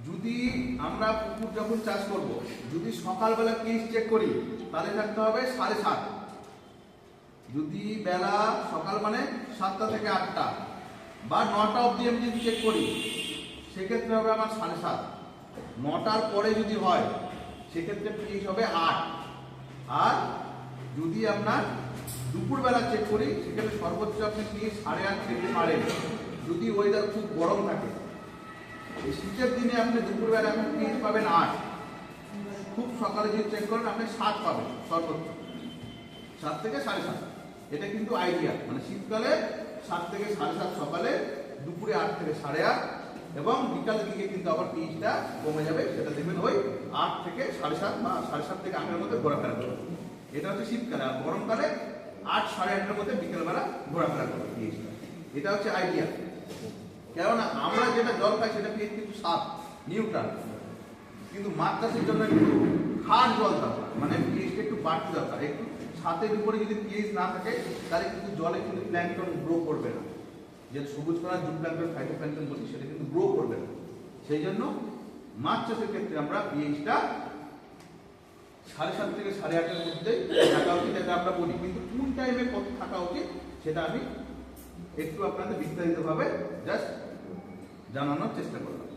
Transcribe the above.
যদি আমরা পুকুর যখন চাষ করব, যদি সকালবেলা পিএইচ চেক করি তাহলে থাকতে হবে 7.5। যদি বেলা সকাল মানে 7টা থেকে 8টা বা 9টা অবধি আমি যদি চেক করি সেক্ষেত্রে হবে আমার 7.5। 9টার পরে যদি হয় সেক্ষেত্রে পিএইচ হবে 8। আর যদি আপনার দুপুরবেলা চেক করি সেক্ষেত্রে সর্বোচ্চ আপনি পিএইচ 8.5 থেকে 8.5। যদি ওয়েদার খুব গরম থাকে, এই শীতের দিনে আপনি দুপুরবেলা আপনি পিএইচ পাবেন 8। খুব সকালে যদি চেক করেন আপনি 7 পাবেন সর্বোচ্চ, 7 থেকে 7.5। এটা কিন্তু আইডিয়া, মানে শীতকালে 7 থেকে 7.5 সকালে, দুপুরে 8 থেকে 8.5 এবং বিকালের দিকে কিন্তু আবার পিএইচটা কমে যাবে। সেটা দেখবেন ওই 8 থেকে 7.5 বা 7.5 থেকে 8-এর মধ্যে ঘোরাফেরা করবে। এটা হচ্ছে শীতকালে। আর গরমকালে 8 সাড়ে 8-এর মধ্যে বিকেলবেলা ঘোরাফেরা করবে পিএইচটা। এটা হচ্ছে আইডিয়া। কেননা আমরা যেটা জল খাই সেটা পিএইচ কিন্তু 7 নিউট্রাল, কিন্তু মাছ চাষের জন্য একটু খার জল দরকার, মানে পিএইচটা একটু বাড়তি দরকার। একটু 7-এর উপরে যদি পিএইচ না থাকে তাহলে কিন্তু জলে কিন্তু প্ল্যাঙ্কটন গ্রো করবে না। যে সবুজ কণা জুপ্ল্যাঙ্কটন ফাইটোপ্ল্যাঙ্কটন বলি সেটা কিন্তু গ্রো করবে না। সেই জন্য মাছ চাষের ক্ষেত্রে আমরা পিএইচটা 7.5 থেকে 8.5-এর মধ্যে থাকা উচিত, এটা আমরা বলি। কিন্তু কোন টাইমে কত থাকা উচিত সেটা আমি একটু আপনাদের বিস্তারিতভাবে জাস্ট জানানোর চেষ্টা করলাম।